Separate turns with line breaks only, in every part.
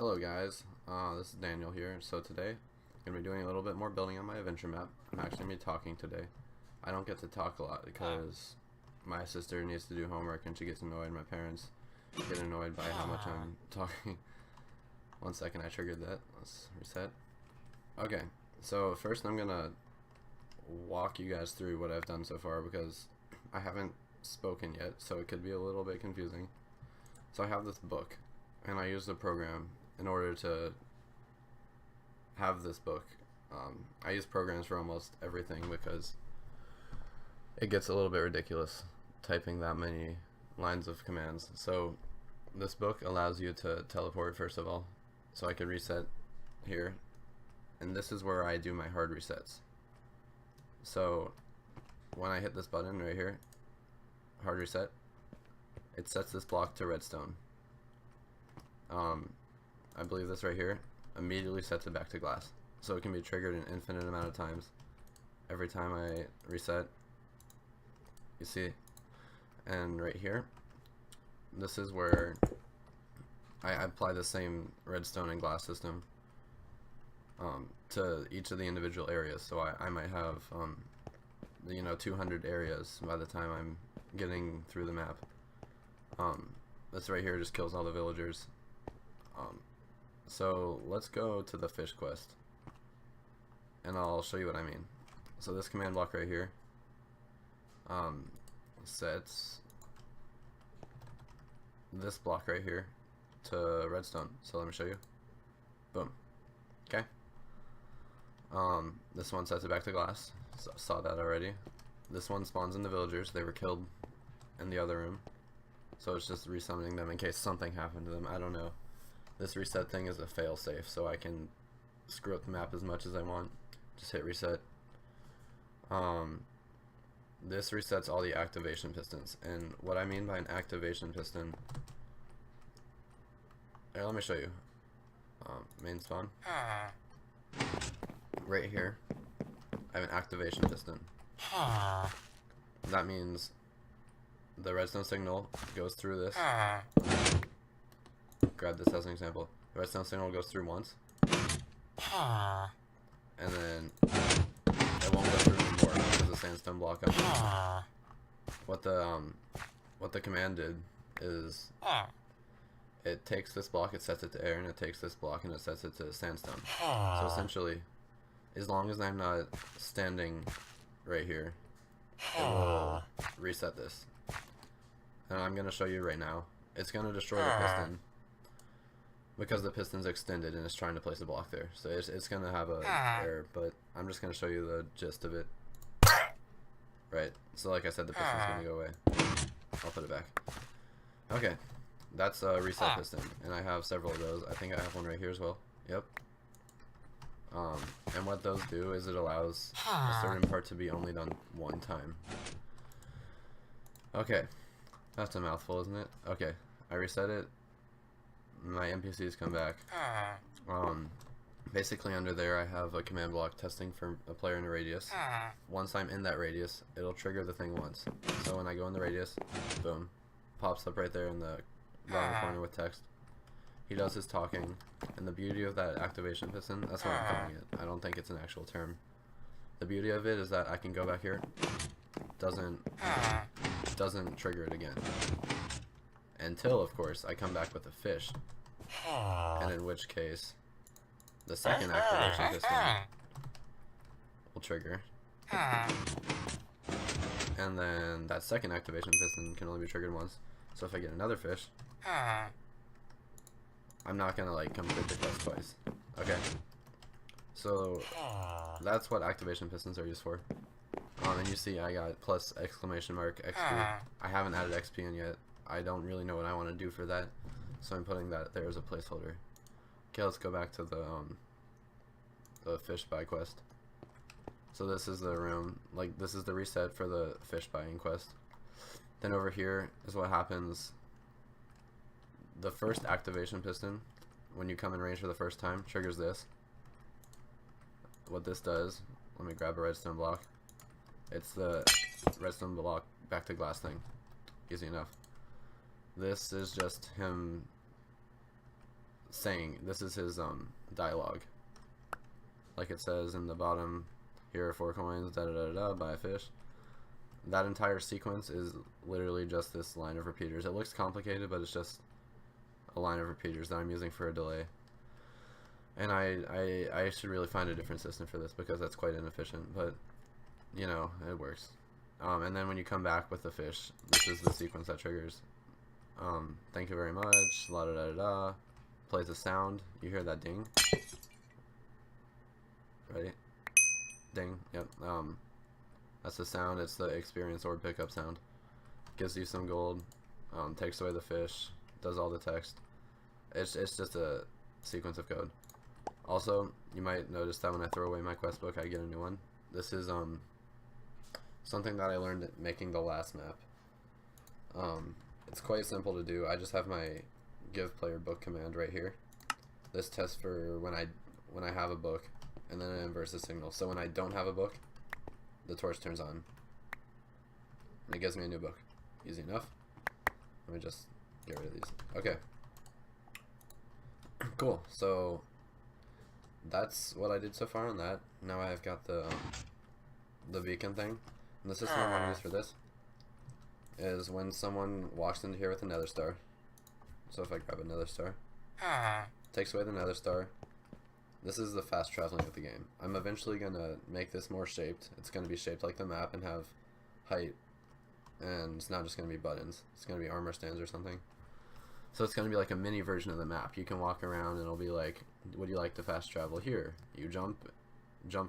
Hello guys, this is Daniel here. So today I'm going to be doing a little bit more building on my adventure map. I'm actually going to be talking today. I don't get to talk a lot because my sister needs to do homework and she gets annoyed. My parents get annoyed by how much I'm talking. One second, I triggered that. Let's reset. Okay, so first I'm going to walk you guys through what I've done so far because I haven't spoken yet, so it could be a little bit confusing. So I have this book and I use the program in order to have this book. I use programs for almost everything because it gets a little bit ridiculous typing that many lines of commands. So this book allows you to teleport first of all, so I can reset here, and this is where I do my hard resets. So when I hit this button right here, hard reset, it sets this block to redstone. I believe this right here immediately sets it back to glass, so it can be triggered an infinite amount of times. Every time I reset, you see, and right here, this is where I apply the same redstone and glass system to each of the individual areas. So I might have 200 areas by the time I'm getting through the map. This right here just kills all the villagers. So let's go to the fish quest and I'll show you what I mean. So this command block right here sets this block right here to redstone. So let me show you. Boom. Okay. This one sets it back to glass. So, saw that already. This one spawns in the villagers. They were killed in the other room, so it's just resummoning them in case something happened to them. I don't know. This reset thing is a fail-safe, so I can screw up the map as much as I want. Just hit reset. This resets all the activation pistons, and what I mean by an activation piston, here, let me show you. Main spawn. Right here, I have an activation piston. That means the redstone signal goes through this. Grab this as an example. The redstone signal goes through once, and then it won't go through anymore because the sandstone block up. What the command did is it takes this block, it sets it to air, and it takes this block and it sets it to sandstone. So essentially, as long as I'm not standing right here, it will reset this. And I'm gonna show you right now. It's gonna destroy the piston because the piston's extended and it's trying to place a block there. So it's gonna have a error, but I'm just gonna show you the gist of it. Right. So like I said, the piston's gonna go away. I'll put it back. Okay. That's a reset piston, and I have several of those. I think I have one right here as well. Yep. And what those do is it allows a certain part to be only done one time. Okay. That's a mouthful, isn't it? Okay. I reset it. My NPCs come back. Basically under there I have a command block testing for a player in a radius. Once I'm in that radius, it'll trigger the thing once. So when I go in the radius, boom, pops up right there in the bottom corner with text. He does his talking, and the beauty of that activation piston, that's what I'm calling it. I don't think it's an actual term. The beauty of it is that I can go back here, doesn't trigger it again. Until, of course, I come back with a fish, and in which case, the second activation piston will trigger. And then that second activation piston can only be triggered once. So if I get another fish, I'm not gonna like complete the quest twice. Okay. So that's what activation pistons are used for. And you see I got plus exclamation mark XP. I haven't added XP in yet. I don't really know what I want to do for that, so I'm putting that there as a placeholder. Okay, let's go back to the fish buy quest. So this is the room, like this is the reset for the fish buying quest. Then over here is what happens. The first activation piston, when you come in range for the first time, triggers this. What this does, let me grab a redstone block. It's the redstone block back to glass thing. Easy enough. This is just him saying, this is his dialogue. Like it says in the bottom, here are 4 coins, da da da da, buy a fish. That entire sequence is literally just this line of repeaters. It looks complicated, but it's just a line of repeaters that I'm using for a delay. And I should really find a different system for this because that's quite inefficient, but you know, it works. And then when you come back with the fish, this is the sequence that triggers. Thank you very much, la da da da da. Plays a sound, you hear that ding. Right? Ding, yep. That's the sound, it's the experience orb pickup sound. Gives you some gold, takes away the fish, does all the text. It's just a sequence of code. Also, you might notice that when I throw away my quest book, I get a new one. This is something that I learned making the last map. It's quite simple to do. I just have my give player book command right here. This tests for when I have a book, and then it inverts the signal. So when I don't have a book, the torch turns on, and it gives me a new book. Easy enough. Let me just get rid of these. Okay. Cool. So that's what I did so far on that. Now I've got the beacon thing. And the system I want to use for this is when someone walks into here with a nether star. So if I grab a nether star, takes away the nether star. This is the fast traveling of the game. I'm eventually going to make this more shaped. It's going to be shaped like the map and have height. And it's not just going to be buttons. It's going to be armor stands or something. So it's going to be like a mini version of the map. You can walk around and it'll be like, would you like to fast travel here? You jump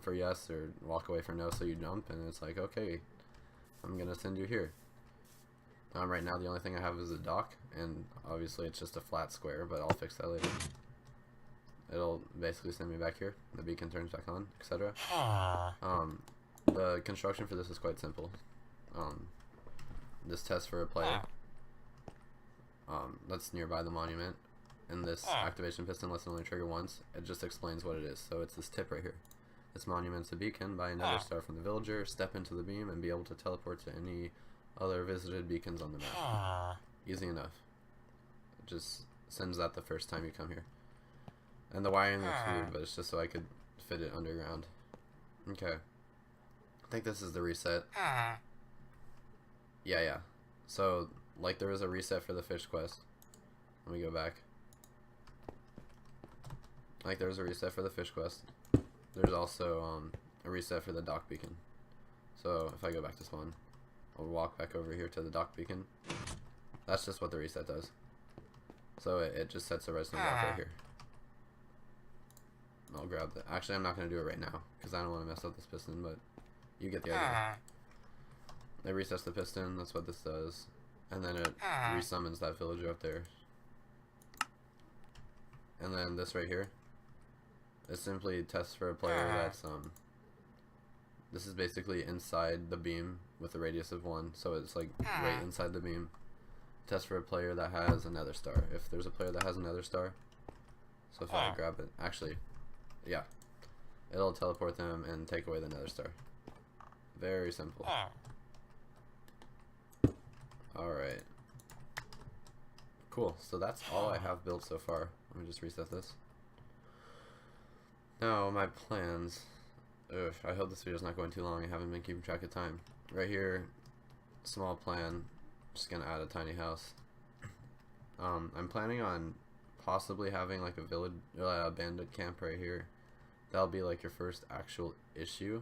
for yes, or walk away for no, so you jump, and it's like, okay, I'm going to send you here. Right now the only thing I have is a dock, and obviously it's just a flat square, but I'll fix that later. It'll basically send me back here, the beacon turns back on, etc. The construction for this is quite simple. This test for a player that's nearby the monument, and this activation piston lets it only trigger once. It just explains what it is. So it's this tip right here. This monument's a beacon. Buy another star from the villager, step into the beam, and be able to teleport to any other visited beacons on the map. Easy enough. It just sends that the first time you come here. And the wiring looks weird, but it's just so I could fit it underground. Okay. I think this is the reset. Yeah. So, like there was a reset for the fish quest. Let me go back. Like there was a reset for the fish quest. There's also a reset for the dock beacon. So if I go back to spawn, I'll walk back over here to the dock beacon. That's just what the reset does. So it just sets a redstone block right here. I'll grab that. Actually, I'm not going to do it right now because I don't want to mess up this piston, but you get the idea. It resets the piston, that's what this does. And then it resummons that villager up there. And then this right here, it simply tests for a player that's, this is basically inside the beam with a radius of 1, so it's like right inside the beam. Test for a player that has another star. If there's a player that has another star, so if I grab it, actually, yeah, it'll teleport them and take away the nether star. Very simple. Alright. Cool, so that's all I have built so far. Let me just reset this. Now, my plans. Ugh, I hope this video's not going too long. I haven't been keeping track of time. Right here, small plan. Just gonna add a tiny house. I'm planning on possibly having like a village, bandit camp right here. That'll be like your first actual issue.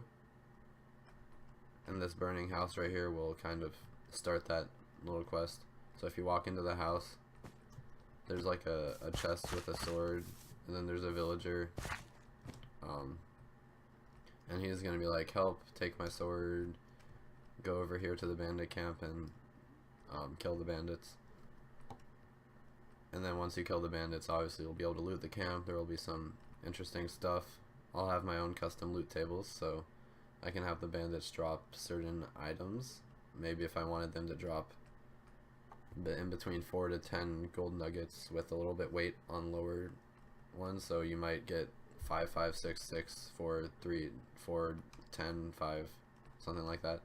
And this burning house right here will kind of start that little quest. So if you walk into the house, there's like a chest with a sword, and then there's a villager. And he's gonna be like, help, take my sword, go over here to the bandit camp and kill the bandits. And then once you kill the bandits, obviously you'll be able to loot the camp. There will be some interesting stuff. I'll have my own custom loot tables, so I can have the bandits drop certain items. Maybe if I wanted them to drop in between 4 to 10 gold nuggets with a little bit weight on lower ones, so you might get 5, 5, 6, 6, 4, 3, 4, 10, 5, something like that.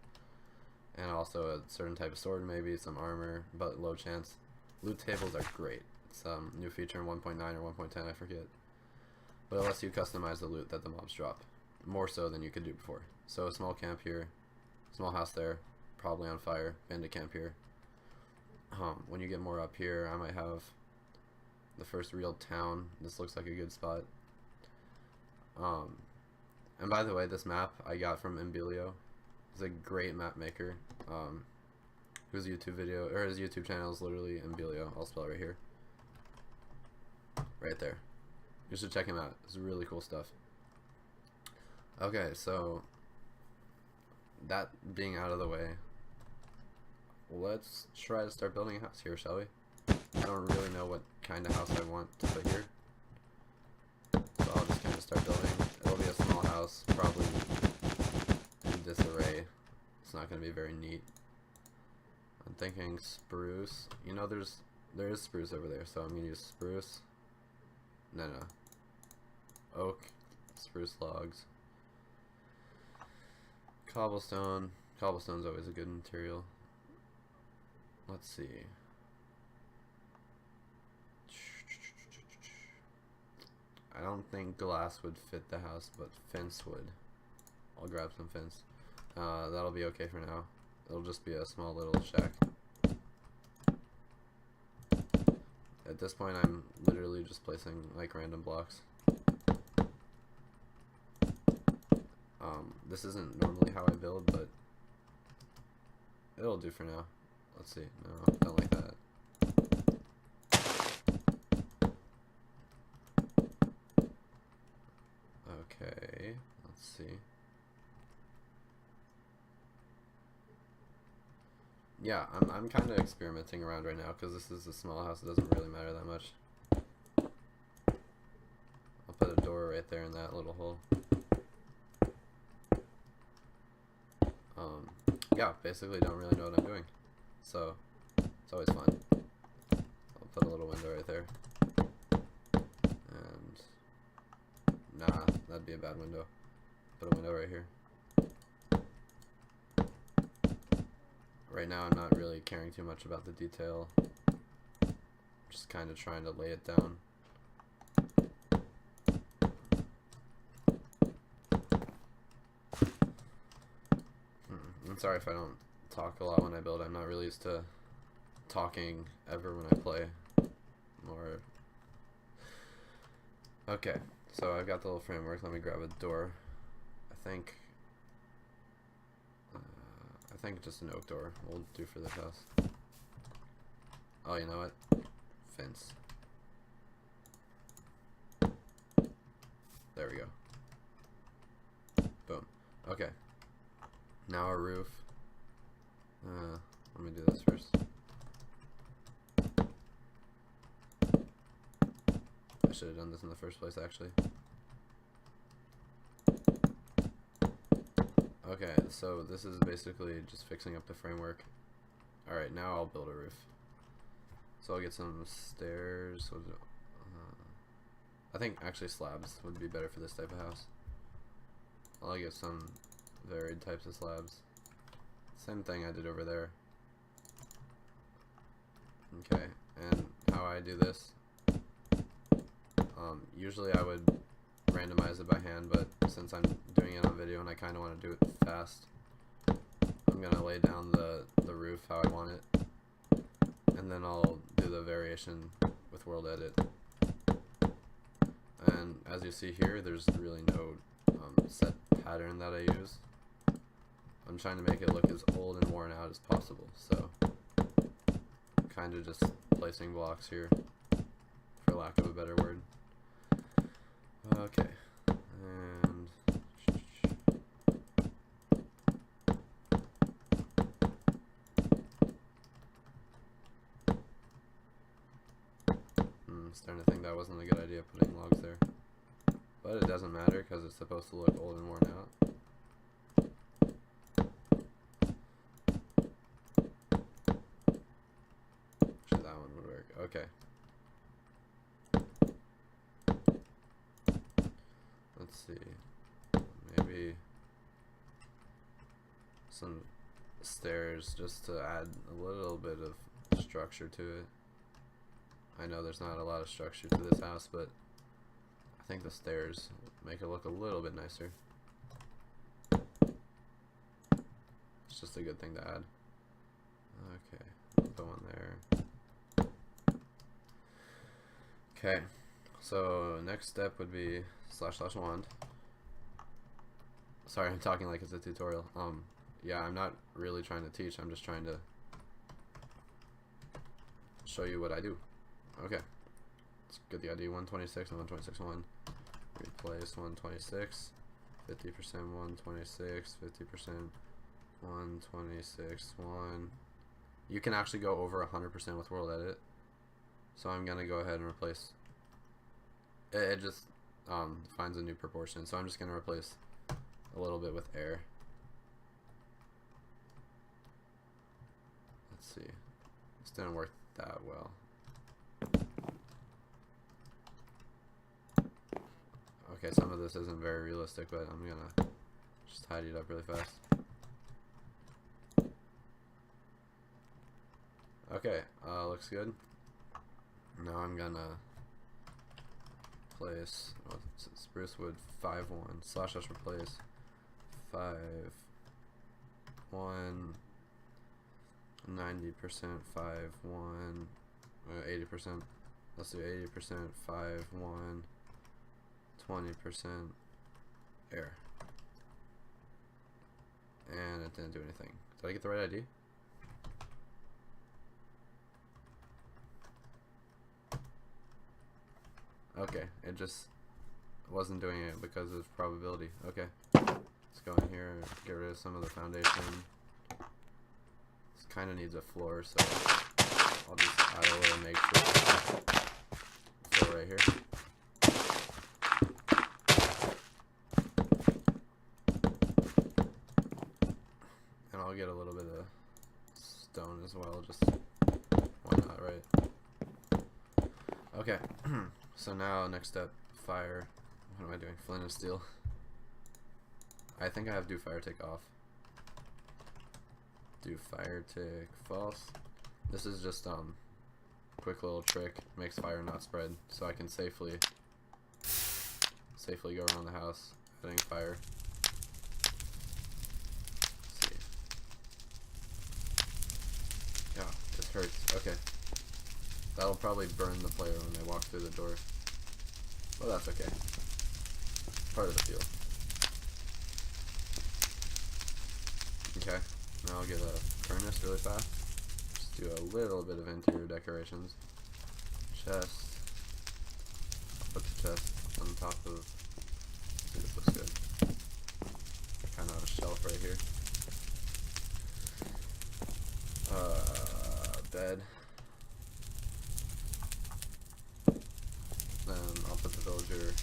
And also a certain type of sword, maybe some armor, but low chance. Loot tables are great. It's new feature in 1.9 or 1.10, I forget. But it lets you customize the loot that the mobs drop, more so than you could do before. So a small camp here, small house there, probably on fire, bandit camp here. When you get more up here, I might have the first real town. This looks like a good spot. And by the way, this map I got from Embilio. He's a great map maker. His YouTube channel is literally Embilio. I'll spell it right here. Right there. You should check him out. It's really cool stuff. Okay, so that being out of the way, let's try to start building a house here, shall we? I don't really know what kind of house I want to put here, so I'll just kind of start building. It'll be a small house, probably in disarray. It's not going to be very neat. I'm thinking spruce. You know, there is spruce over there, so I'm going to use spruce. No. Oak, spruce logs. Cobblestone. Cobblestone's always a good material. Let's see. I don't think glass would fit the house, but fence would. I'll grab some fence. That'll be okay for now. It'll just be a small little shack. At this point, I'm literally just placing like random blocks. This isn't normally how I build, but it'll do for now. Let's see. No, don't like that. Okay, let's see. Yeah, I'm kind of experimenting around right now because this is a small house. It doesn't really matter that much. I'll put a door right there in that little hole. Yeah, basically don't really know what I'm doing, so it's always fun. I'll put a little window right there, and nah, that'd be a bad window. Put a window right here. Right now I'm not really caring too much about the detail, just kind of trying to lay it down. I'm sorry if I don't talk a lot when I build. I'm not really used to talking ever when I play. Okay, so I've got the little framework. Let me grab a door. I think just an oak door will do for this house. Oh, you know what? Fence. There we go. Boom. Okay. Now a roof. Let me do this first. I should have done this in the first place, actually. Okay, so this is basically just fixing up the framework. Alright, now I'll build a roof. So I'll get some stairs. I think actually slabs would be better for this type of house. I'll get some varied types of slabs. Same thing I did over there. Okay, and how I do this, usually I would randomize it by hand, but since I'm doing it on video and I kind of want to do it fast, I'm gonna lay down the roof how I want it, and then I'll do the variation with World Edit. And as you see here, there's really no set pattern that I use. I'm trying to make it look as old and worn out as possible, so kind of just placing blocks here, for lack of a better word. Okay, and starting to think that wasn't a good idea putting logs there, but it doesn't matter because it's supposed to look old and worn out. Okay. Let's see. Maybe some stairs just to add a little bit of structure to it. I know there's not a lot of structure to this house, but I think the stairs make it look a little bit nicer. It's just a good thing to add. Okay, put one there. Okay, so next step would be //wand. Sorry, I'm talking like it's a tutorial. Yeah, I'm not really trying to teach. I'm just trying to show you what I do. Okay, let's get the ID. 126 and 126 1. Replace 126. 50% 126. 50% 126 1. You can actually go over 100% with World Edit. So I'm gonna go ahead and replace. It just finds a new proportion. So I'm just gonna replace a little bit with air. Let's see. This didn't work that well. Okay, some of this isn't very realistic, but I'm gonna just tidy it up really fast. Okay, looks good. Now I'm gonna place spruce wood 5-1 / replace 5-1 90% 5-1 80%. Let's do 80% 5-1 20% air. And it didn't do anything. Did I get the right ID? Okay, it just wasn't doing it because of probability. Okay, let's go in here and get rid of some of the foundation. This kind of needs a floor, so I'll just add a little makeshift floor right here. And I'll get a little bit of stone as well, just why not, right? Okay. So now, next step, fire. What am I doing? Flint and steel. I think I have do fire tick off. Do fire tick false. This is just quick little trick. Makes fire not spread, so I can safely go around the house adding fire. Let's see. Yeah, this hurts. Okay. That'll probably burn the player when they walk through the door. Well, that's okay. Part of the feel. Okay, now I'll get a furnace really fast. Just do a little bit of interior decorations. Chest. I'll put the chest on top of. Let's see if this looks good. Kind of a shelf right here. Bed. Then I'll put the villager.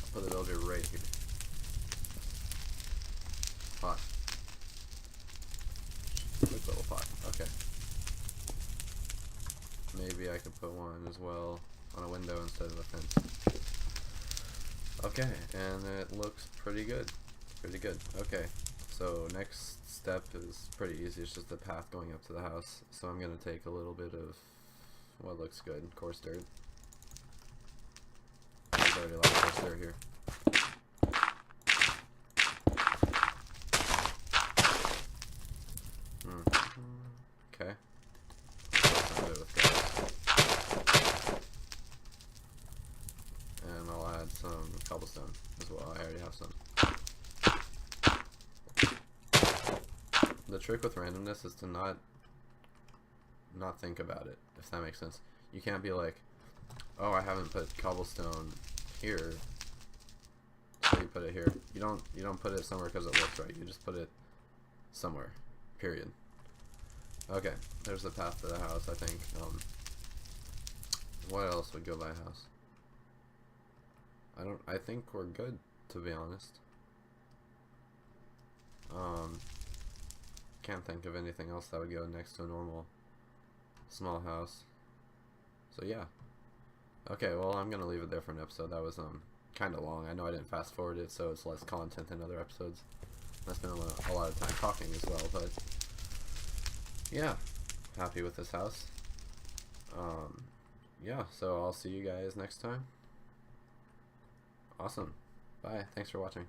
I'll put the villager right here. Pot. Quick little pot. Okay. Maybe I could put one as well on a window instead of a fence. Okay, and it looks pretty good. Pretty good. Okay. So next step is pretty easy. It's just the path going up to the house. So I'm gonna take a little bit of what looks good, coarse dirt. There's already a lot of coarse dirt here. Okay. And I'll add some cobblestone as well. I already have some. The trick with randomness is to not think about it, if that makes sense. You can't be like, oh, I haven't put cobblestone here, so you put it here. You don't put it somewhere because it looks right. You just put it somewhere. Period. Okay, there's the path to the house. I think. What else would go by house? I think we're good, to be honest. Can't think of anything else that would go next to a normal small house. So yeah. Okay, well, I'm gonna leave it there for an episode. That was kind of long. I know I didn't fast forward it, so it's less content than other episodes. I spent a lot of time talking as well, but yeah, happy with this house. Yeah, so I'll see you guys next time. Awesome. Bye. Thanks for watching.